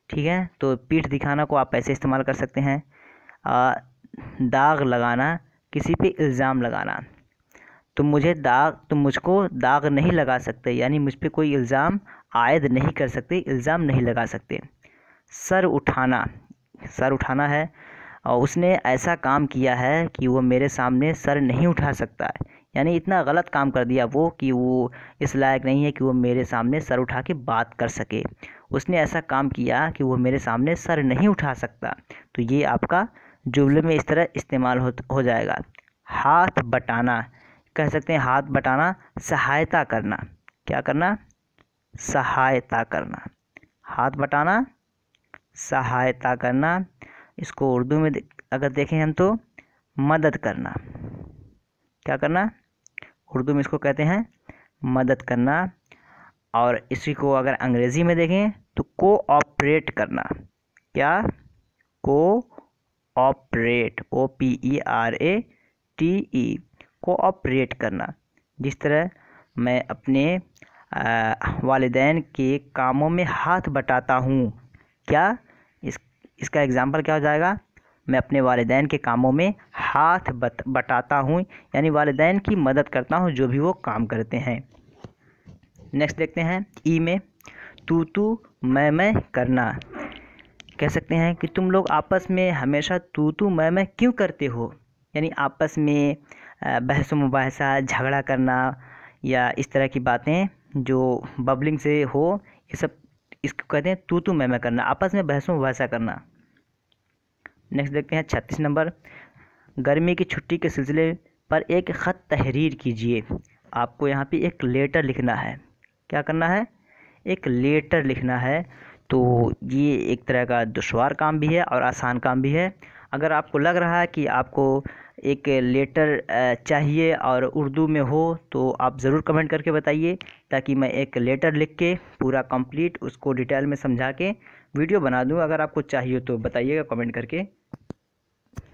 ठीक है, तो पीठ दिखाना को आप ऐसे इस्तेमाल कर सकते हैं। दाग लगाना, किसी पे इल्ज़ाम लगाना, तुम मुझको दाग नहीं लगा सकते, यानी मुझ पे कोई इल्ज़ाम आयद नहीं कर सकते, इल्ज़ाम नहीं लगा सकते। सर उठाना है, और उसने ऐसा काम किया है कि वो मेरे सामने सर नहीं उठा सकता है। यानी इतना गलत काम कर दिया वो कि वो इस लायक नहीं है कि वो मेरे सामने सर उठा के बात कर सके। उसने ऐसा काम किया कि वो मेरे सामने सर नहीं उठा सकता। तो ये आपका जुमले में इस तरह इस्तेमाल हो जाएगा। हाथ बटाना, कह सकते हैं हाथ बटाना सहायता करना। क्या करना? सहायता करना। हाथ बटाना सहायता करना। इसको उर्दू में अगर देखें हम तो मदद करना। क्या करना? उर्दू में इसको कहते हैं मदद करना। और इसी को अगर अंग्रेज़ी में देखें तो कोऑपरेट करना। क्या? कोऑपरेट, OPERATE, कोऑपरेट करना। जिस तरह मैं अपने वालिदैन के कामों में हाथ बटाता हूँ। क्या? इसका एग्ज़ाम्पल क्या हो जाएगा? मैं अपने वालिदैन के कामों में हाथ बटाता हूँ, यानी वालिदैन की मदद करता हूँ जो भी वो काम करते हैं। नेक्स्ट देखते हैं ई में, तू मैं करना। कह सकते हैं कि तुम लोग आपस में हमेशा तू मैं क्यों करते हो। यानी आपस में बहस मुबाहसा, झगड़ा करना या इस तरह की बातें जो बबलिंग से हो, ये सब इसको कहते हैं तू मैं करना, आपस में बहस मुबाहसा करना। नेक्स्ट देखते हैं 36 नंबर, गर्मी की छुट्टी के सिलसिले पर एक ख़त तहरीर कीजिए। आपको यहाँ पे एक लेटर लिखना है। क्या करना है? एक लेटर लिखना है। तो ये एक तरह का दुश्वार काम भी है और आसान काम भी है। अगर आपको लग रहा है कि आपको एक लेटर चाहिए और उर्दू में हो तो आप ज़रूर कमेंट करके बताइए, ताकि मैं एक लेटर लिख के पूरा कंप्लीट उसको डिटेल में समझा के वीडियो बना दूं। अगर आपको चाहिए तो बताइएगा कमेंट करके,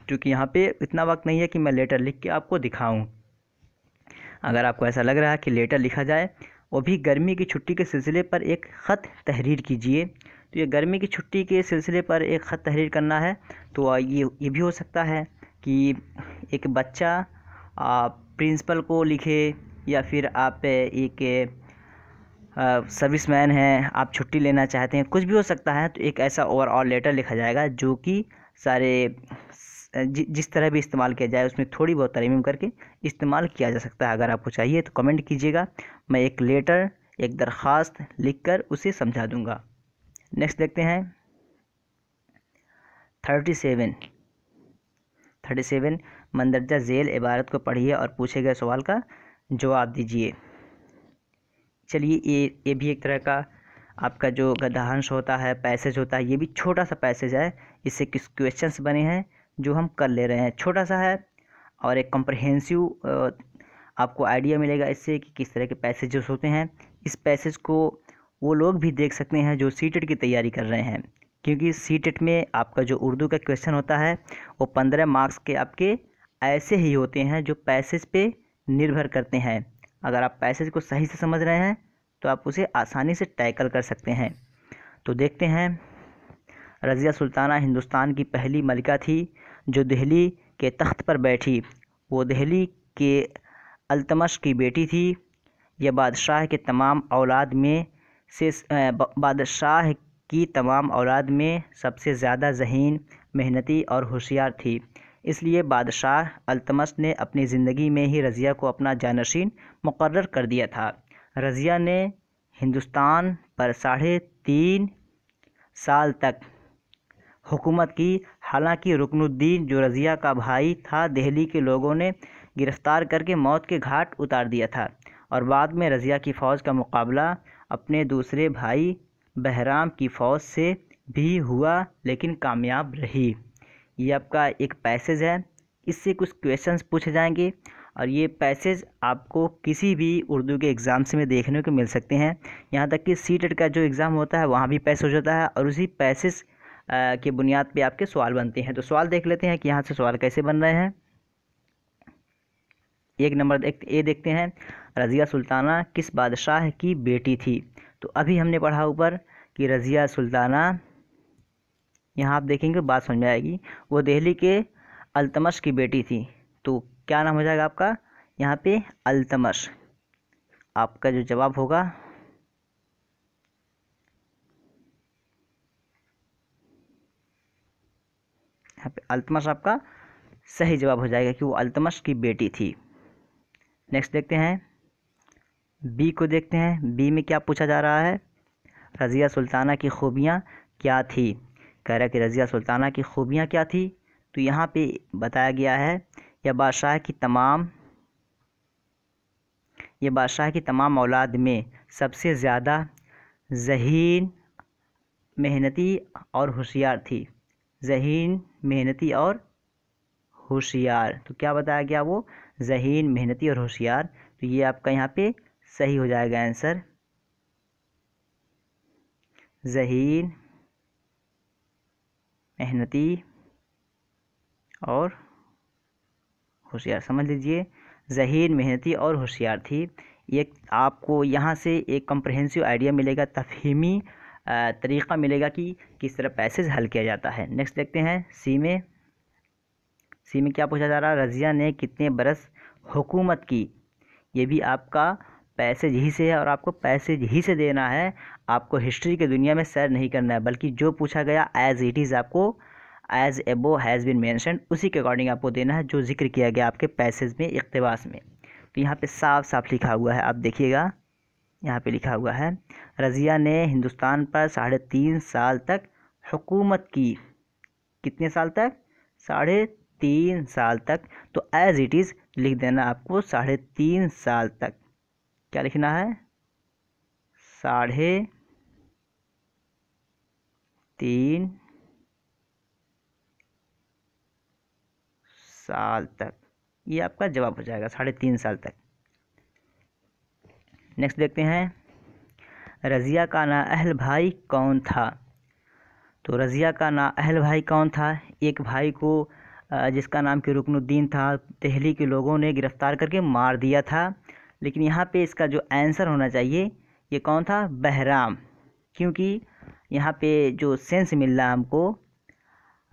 क्योंकि यहाँ पे इतना वक्त नहीं है कि मैं लेटर लिख के आपको दिखाऊं। अगर आपको ऐसा लग रहा है कि लेटर लिखा जाए, वो भी गर्मी की छुट्टी के सिलसिले पर एक ख़त तहरीर कीजिए। तो ये गर्मी की छुट्टी के सिलसिले पर एक ख़त तहरीर करना है। तो ये भी हो सकता है कि एक बच्चा प्रिंसिपल को लिखे, या फिर आप एक सर्विसमैन हैं, आप छुट्टी लेना चाहते हैं, कुछ भी हो सकता है। तो एक ऐसा ओवरऑल लेटर लिखा जाएगा जो कि सारे जिस तरह भी इस्तेमाल किया जाए उसमें थोड़ी बहुत तरमीम करके इस्तेमाल किया जा सकता है। अगर आपको चाहिए तो कमेंट कीजिएगा, मैं एक लेटर, एक दरख्वास्त लिखकर उसे समझा दूंगा। नेक्स्ट देखते हैं 37 मंदरजा झेल इबारत को पढ़िए और पूछे गए सवाल का जवाब दीजिए। चलिए, ये भी एक तरह का आपका जो गद्यांश होता है, पैसेज होता है, ये भी छोटा सा पैसेज है। इससे किस क्वेश्चंस बने हैं जो हम कर ले रहे हैं, छोटा सा है और एक कॉम्प्रहेंसिव आपको आइडिया मिलेगा इससे कि किस तरह के पैसेजेस होते हैं। इस पैसेज को वो लोग भी देख सकते हैं जो सीटेट की तैयारी कर रहे हैं, क्योंकि सीटेट में आपका जो उर्दू का क्वेश्चन होता है वो 15 मार्क्स के आपके ऐसे ही होते हैं जो पैसेज पे निर्भर करते हैं। अगर आप पैसेज को सही से समझ रहे हैं तो आप उसे आसानी से टैकल कर सकते हैं। तो देखते हैं, रज़िया सुल्ताना हिंदुस्तान की पहली मलिका थी जो दिल्ली के तख्त पर बैठी। वो दिल्ली के अल्तमश की बेटी थी। यह बादशाह की तमाम औलाद में सबसे ज़्यादा ज़हीन, मेहनती और होशियार थी। इसलिए बादशाह अल्तमश ने अपनी ज़िंदगी में ही रज़िया को अपना जानशीन मुकर्रर कर दिया था। रज़िया ने हिंदुस्तान पर 3.5 साल तक हुकूमत की। हालांकि रुकनुद्दीन जो रज़िया का भाई था, दिल्ली के लोगों ने गिरफ़्तार करके मौत के घाट उतार दिया था, और बाद में रज़िया की फ़ौज का मुकाबला अपने दूसरे भाई बहराम की फ़ौज से भी हुआ, लेकिन कामयाब रही। ये आपका एक पैसेज है, इससे कुछ क्वेश्चंस पूछे जाएंगे, और ये पैसेज आपको किसी भी उर्दू के एग्ज़ाम्स में देखने को मिल सकते हैं। यहाँ तक कि सीटेट का जो एग्ज़ाम होता है वहाँ भी पैसेज होता है, और उसी पैसेज के बुनियाद पे आपके सवाल बनते हैं। तो सवाल देख लेते हैं कि यहाँ से सवाल कैसे बन रहे हैं। एक नंबर ए देखते हैं, रज़िया सुल्ताना किस बादशाह की बेटी थी। तो अभी हमने पढ़ा ऊपर कि रज़िया सुल्ताना, यहाँ आप देखेंगे बात समझ में आएगी, वो दिल्ली के अल्तमश की बेटी थी। तो क्या नाम हो जाएगा आपका यहाँ पे? अल्तमश। आपका जो जवाब होगा यहाँ पे अल्तमश आपका सही जवाब हो जाएगा कि वो अल्तमश की बेटी थी। नेक्स्ट देखते हैं बी को देखते हैं। बी में क्या पूछा जा रहा है, रज़िया सुल्ताना की खूबियाँ क्या थी। कह रहा है कि रज़िया सुल्ताना की खूबियाँ क्या थी। तो यहाँ पे बताया गया है यह बादशाह की तमाम औलाद में सबसे ज़्यादा ज़हीन, मेहनती और होशियार थी। ज़हीन, मेहनती और होशियार। तो क्या बताया गया, वो ज़हीन, मेहनती और होशियार। तो ये आपका यहाँ पे सही हो जाएगा आंसर, ज़हीन, मेहनती और होशियार। समझ लीजिए, ज़हीन, मेहनती और होशियार थी। एक आपको यहाँ से एक कम्प्रहेंसिव आइडिया मिलेगा, तफ़हीमी तरीक़ा मिलेगा कि किस तरह पैसेज हल किया जाता है। नेक्स्ट देखते हैं सी में। सी में क्या पूछा जा रहा है, रज़िया ने कितने बरस हुकूमत की। ये भी आपका पैसेज ही से है और आपको पैसेज ही से देना है। आपको हिस्ट्री के दुनिया में सैर नहीं करना है, बल्कि जो पूछा गया एज़ इट इज़ आपको एज़ एबो हैज़ बीन मेंशन्ड उसी के अकॉर्डिंग आपको देना है, जो जिक्र किया गया आपके पैसेज में, इक़्तिबास में। तो यहाँ पे साफ साफ लिखा हुआ है, आप देखिएगा यहाँ पे लिखा हुआ है, रज़िया ने हिंदुस्तान पर 3.5 साल तक हुकूमत की। कितने साल तक, 3.5 साल तक। तो एज़ इट इज़ लिख देना आपको 3.5 साल तक। क्या लिखना है, 3.5 साल तक। ये आपका जवाब हो जाएगा, 3.5 साल तक। नेक्स्ट देखते हैं, रज़िया का नाअहल भाई कौन था। तो रज़िया का नाअहल भाई कौन था। एक भाई को जिसका नाम कि रुकनुद्दीन था, दिल्ली के लोगों ने गिरफ़्तार करके मार दिया था। लेकिन यहाँ पे इसका जो आंसर होना चाहिए, ये कौन था, बहराम। क्योंकि यहाँ पे जो सेंस मिल रहा है हमको,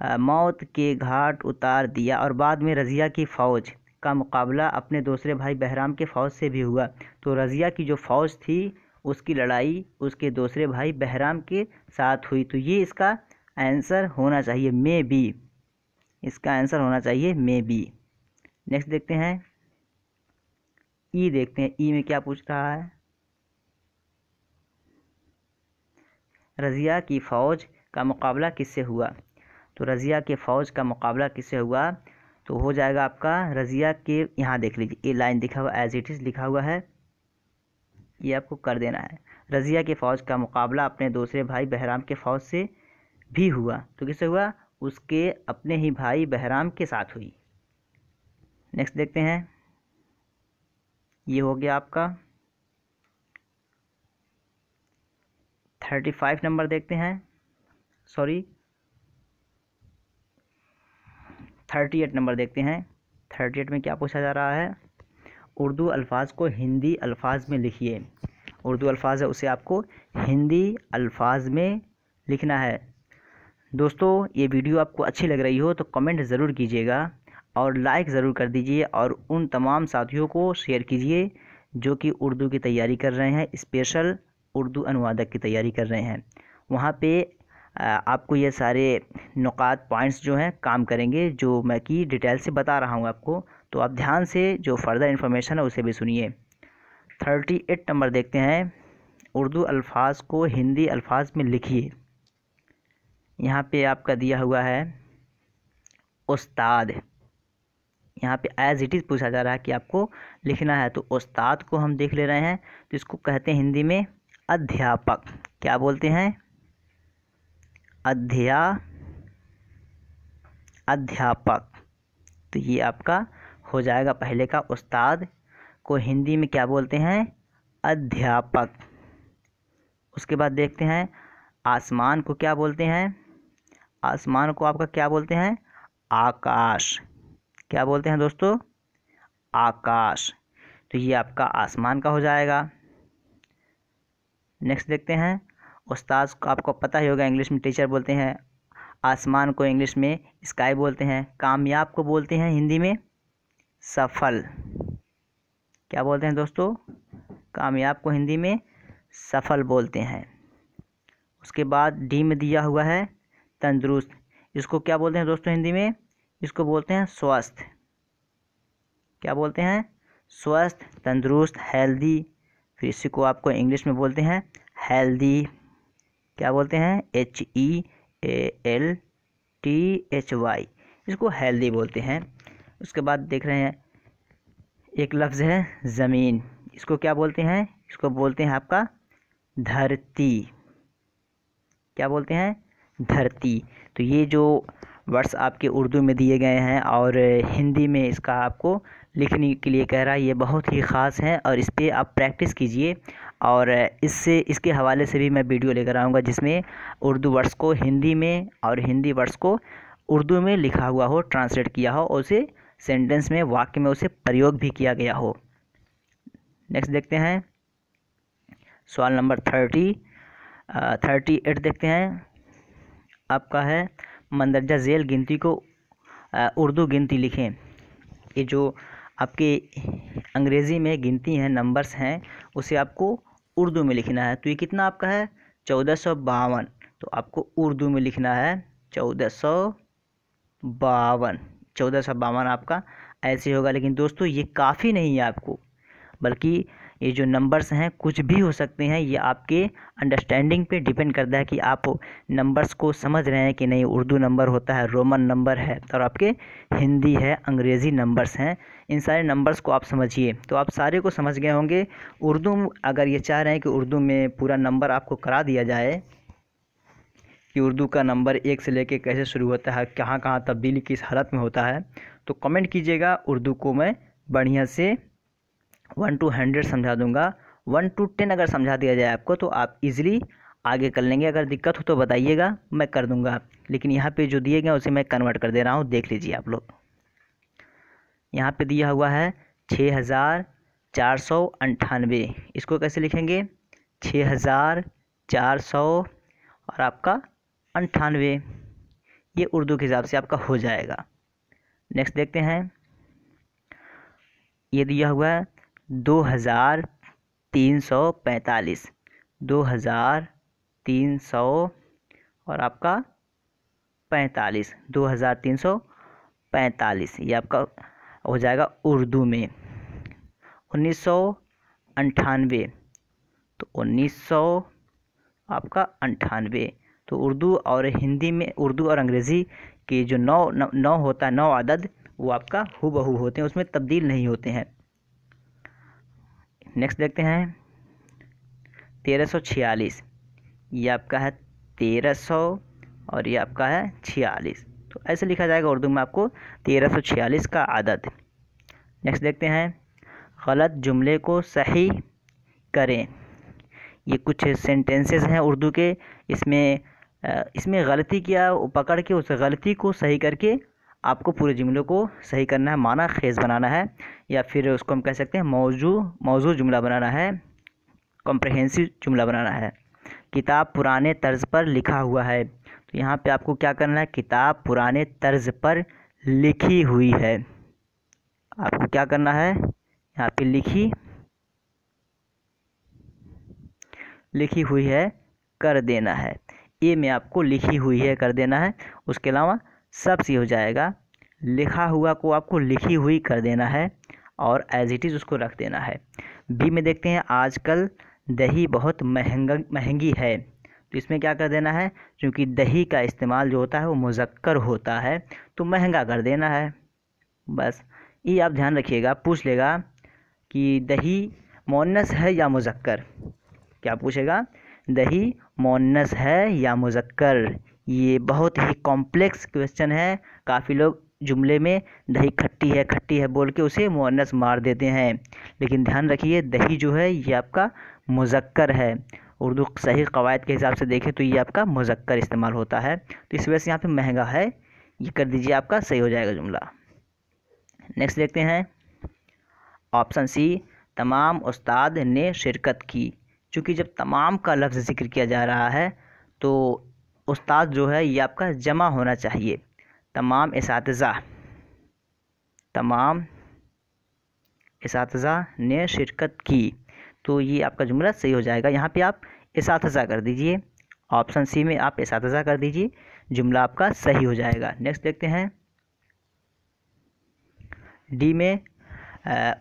मौत के घाट उतार दिया, और बाद में रज़िया की फ़ौज का मुकाबला अपने दूसरे भाई बहराम के फ़ौज से भी हुआ। तो रज़िया की जो फ़ौज थी उसकी लड़ाई उसके दूसरे भाई बहराम के साथ हुई। तो ये इसका आंसर होना चाहिए, मे बी। इसका आंसर होना चाहिए मे बी। नेक्स्ट देखते हैं ई। देखते हैं ई में क्या पूछ रहा है, रज़िया की फ़ौज का मुकाबला किससे हुआ। तो रज़िया के फ़ौज का मुकाबला किससे हुआ, तो हो जाएगा आपका रज़िया के, यहाँ देख लीजिए ये लाइन दिखा हुआ एज इट इज़ लिखा हुआ है, ये आपको कर देना है। रज़िया के फ़ौज का मुकाबला अपने दूसरे भाई बहराम के फ़ौज से भी हुआ। तो किससे हुआ, उसके अपने ही भाई बहराम के साथ हुई। नेक्स्ट देखते हैं, ये हो गया आपका 35 नंबर। देखते हैं, सॉरी 38 नंबर देखते हैं। 38 में क्या पूछा जा रहा है, उर्दू अल्फाज को हिंदी अल्फाज में लिखिए। उर्दू अल्फाज है उसे आपको हिंदी अल्फाज में लिखना है। दोस्तों ये वीडियो आपको अच्छी लग रही हो तो कमेंट ज़रूर कीजिएगा और लाइक ज़रूर कर दीजिए, और उन तमाम साथियों को शेयर कीजिए जो कि उर्दू की तैयारी कर रहे हैं, स्पेशल उर्दू अनुवादक की तैयारी कर रहे हैं। वहाँ पे आपको ये सारे नुकात पॉइंट्स जो हैं काम करेंगे, जो मैं की डिटेल से बता रहा हूँ आपको। तो आप ध्यान से जो फर्दर इन्फॉर्मेशन है उसे भी सुनिए। 38 नंबर देखते हैं, उर्दू अल्फाज को हिंदी अल्फाज में लिखिए। यहाँ पे आपका दिया हुआ है उस्ताद। यहाँ पे एज इट इज़ पूछा जा रहा है कि आपको लिखना है। तो उस्ताद को हम देख ले रहे हैं, तो इसको कहते हैं हिंदी में अध्यापक। क्या बोलते हैं, अध्यापक। तो ये आपका हो जाएगा पहले का, उस्ताद को हिंदी में क्या बोलते हैं, अध्यापक। उसके बाद देखते हैं आसमान को क्या बोलते हैं, आसमान को आपका क्या बोलते हैं, आकाश। क्या बोलते हैं दोस्तों, आकाश। तो ये आपका आसमान का हो जाएगा। नेक्स्ट देखते हैं, उस्ताद को आपको पता ही होगा इंग्लिश में टीचर बोलते हैं, आसमान को इंग्लिश में स्काई बोलते हैं। कामयाब को बोलते हैं हिंदी में सफल। क्या बोलते हैं दोस्तों, कामयाब को हिंदी में सफल बोलते हैं। उसके बाद डी में दिया हुआ है तंदुरुस्त। इसको क्या बोलते हैं दोस्तों हिंदी में? इसको बोलते हैं स्वस्थ। क्या बोलते हैं? स्वस्थ, तंदुरुस्त, हेल्दी। फिर इसी को आपको इंग्लिश में बोलते हैं हेल्दी। क्या बोलते हैं? HEALTHY, इसको हेल्दी बोलते हैं। उसके बाद देख रहे हैं एक लफ्ज़ है ज़मीन, इसको क्या बोलते हैं? इसको बोलते हैं आपका धरती। क्या बोलते हैं? धरती। तो ये जो वर्ड्स आपके उर्दू में दिए गए हैं और हिंदी में इसका आपको लिखने के लिए कह रहा है, ये बहुत ही ख़ास है और इस पर आप प्रैक्टिस कीजिए। और इसके हवाले से भी मैं वीडियो लेकर आऊँगा जिसमें उर्दू वर्ड्स को हिंदी में और हिंदी वर्ड्स को उर्दू में लिखा हुआ हो, ट्रांसलेट किया हो और उसे सेंटेंस में, वाक्य में उसे प्रयोग भी किया गया हो। नेक्स्ट देखते हैं सवाल नंबर 38 देखते हैं। आपका है मंदरजा झेल गिनती को उर्दू गिनती लिखें। ये जो आपके अंग्रेज़ी में गिनती हैं, नंबर्स हैं, उसे आपको उर्दू में लिखना है। तो ये कितना आपका है? 1452। तो आपको उर्दू में लिखना है 1452। 1452 आपका ऐसे होगा। लेकिन दोस्तों ये काफ़ी नहीं है आपको, बल्कि ये जो नंबर्स हैं कुछ भी हो सकते हैं। ये आपके अंडरस्टैंडिंग पे डिपेंड करता है कि आप नंबर्स को समझ रहे हैं कि नहीं। उर्दू नंबर होता है, रोमन नंबर है और आपके हिंदी है, अंग्रेज़ी नंबर्स हैं। इन सारे नंबर्स को आप समझिए तो आप सारे को समझ गए होंगे। उर्दू अगर ये चाह रहे हैं कि उर्दू में पूरा नंबर आपको करा दिया जाए कि उर्दू का नंबर 1 से लेके कैसे शुरू होता है, कहाँ कहाँ तब्दीली किस हालत में होता है, तो कमेंट कीजिएगा। उर्दू को मैं बढ़िया से 1 to 100 समझा दूंगा। 1 to 10 अगर समझा दिया जाए आपको तो आप इजीली आगे कर लेंगे। अगर दिक्कत हो तो बताइएगा, मैं कर दूंगा। लेकिन यहाँ पे जो दिए गए उसे मैं कन्वर्ट कर दे रहा हूँ, देख लीजिए आप लोग। यहाँ पे दिया हुआ है 6498। इसको कैसे लिखेंगे? 6400 और आपका 98, ये उर्दू के हिसाब से आपका हो जाएगा। नेक्स्ट देखते हैं। ये दिया हुआ है 2345। 2300 और आपका 45, 2345 ये आपका हो जाएगा उर्दू में। 1998, तो 1900 आपका 98। तो उर्दू और हिंदी में, उर्दू और अंग्रेज़ी के जो 9 होता है, 9 अदद, वो आपका हूबहू होते हैं, उसमें तब्दील नहीं होते हैं। नेक्स्ट देखते हैं 1346। ये आपका है 1300 और ये आपका है 46। तो ऐसे लिखा जाएगा उर्दू में आपको 1346 का आदद। नेक्स्ट देखते हैं गलत जुमले को सही करें। ये कुछ सेंटेंसेस हैं उर्दू के, इसमें गलती किया पकड़ के उस गलती को सही करके आपको पूरे जुमले को सही करना है, माना खेज बनाना है, या फिर उसको हम कह सकते हैं मौजू जुमला बनाना है, कॉम्प्रहेंसिव जुमला बनाना है। किताब पुराने तर्ज पर लिखा हुआ है। तो यहाँ पे आपको क्या करना है? किताब पुराने तर्ज पर लिखी हुई है। आपको क्या करना है? यहाँ पे लिखी हुई है कर देना है। ए में आपको लिखी हुई है कर देना है। उसके अलावा सब सी हो जाएगा। लिखा हुआ को आपको लिखी हुई कर देना है और एज इट इज़ उसको रख देना है। बी में देखते हैं आजकल दही बहुत महंगी है। तो इसमें क्या कर देना है? क्योंकि दही का इस्तेमाल जो होता है वो मुज़क्कर होता है, तो महंगा कर देना है। बस ये आप ध्यान रखिएगा। पूछ लेगा कि दही मुअन्नस है या मुज़क्कर। क्या पूछेगा? दही मुअन्नस है या मुज़क्कर। ये बहुत ही कॉम्प्लेक्स क्वेश्चन है। काफ़ी लोग जुमले में दही खट्टी है बोल के उसे मुअन्नस मार देते हैं, लेकिन ध्यान रखिए दही जो है ये आपका मुज़क्कर है। उर्दू सही कवायद के हिसाब से देखें तो ये आपका मुज़क्कर इस्तेमाल होता है। तो इस वजह से यहाँ पे महंगा है ये कर दीजिए, आपका सही हो जाएगा जुमला। नेक्स्ट देखते हैं ऑप्शन सी, तमाम उस्ताद ने शिरकत की। चूँकि जब तमाम का लफ्ज़ जिक्र किया जा रहा है तो उस्ताद जो है ये आपका जमा होना चाहिए। तमाम इसातिज़ा ने शिरकत की, तो ये आपका जुमला सही हो जाएगा। यहाँ पे आप इसातिज़ा कर दीजिए। ऑप्शन सी में आप इसातिज़ा कर दीजिए। जुमला आपका सही हो जाएगा। नेक्स्ट देखते हैं डी में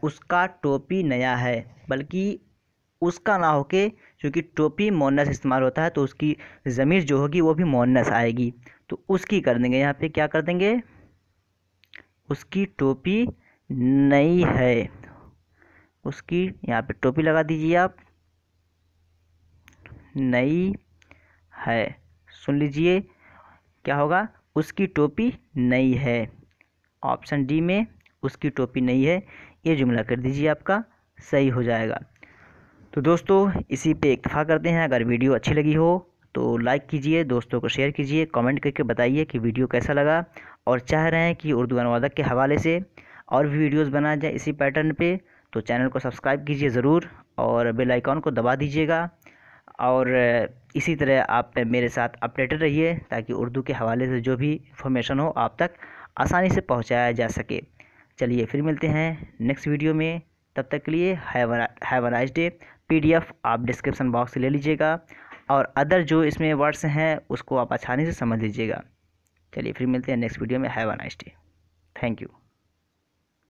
उसका टोपी नया है, बल्कि उसका ना होके, क्योंकि टोपी मोनस इस्तेमाल होता है तो उसकी ज़मीर जो होगी वो भी मोनस आएगी, तो उसकी कर देंगे। यहाँ पे क्या कर देंगे, उसकी टोपी नई है, उसकी यहाँ पे टोपी लगा दीजिए आप, नई है। सुन लीजिए क्या होगा, उसकी टोपी नई है। ऑप्शन डी में उसकी टोपी नई है, ये जुमला कर दीजिए, आपका सही हो जाएगा। तो दोस्तों इसी पे इक्तफा करते हैं। अगर वीडियो अच्छी लगी हो तो लाइक कीजिए, दोस्तों को शेयर कीजिए, कमेंट करके बताइए कि वीडियो कैसा लगा, और चाह रहे हैं कि उर्दू अनुवादक के हवाले से और भी वीडियोस बनाया जाए इसी पैटर्न पे, तो चैनल को सब्सक्राइब कीजिए ज़रूर और बेल आइकॉन को दबा दीजिएगा। और इसी तरह आप मेरे साथ अपडेटेड रहिए ताकि उर्दू के हवाले से जो भी इंफॉर्मेशन हो आप तक आसानी से पहुंचाया जा सके। चलिए फिर मिलते हैं नेक्स्ट वीडियो में, तब तक के लिए have a nice day. PDF आप डिस्क्रिप्शन बॉक्स से ले लीजिएगा और अदर जो इसमें वर्ड्स हैं उसको आप आसानी से समझ लीजिएगा। चलिए फिर मिलते हैं नेक्स्ट वीडियो में। Have a nice day. Thank you.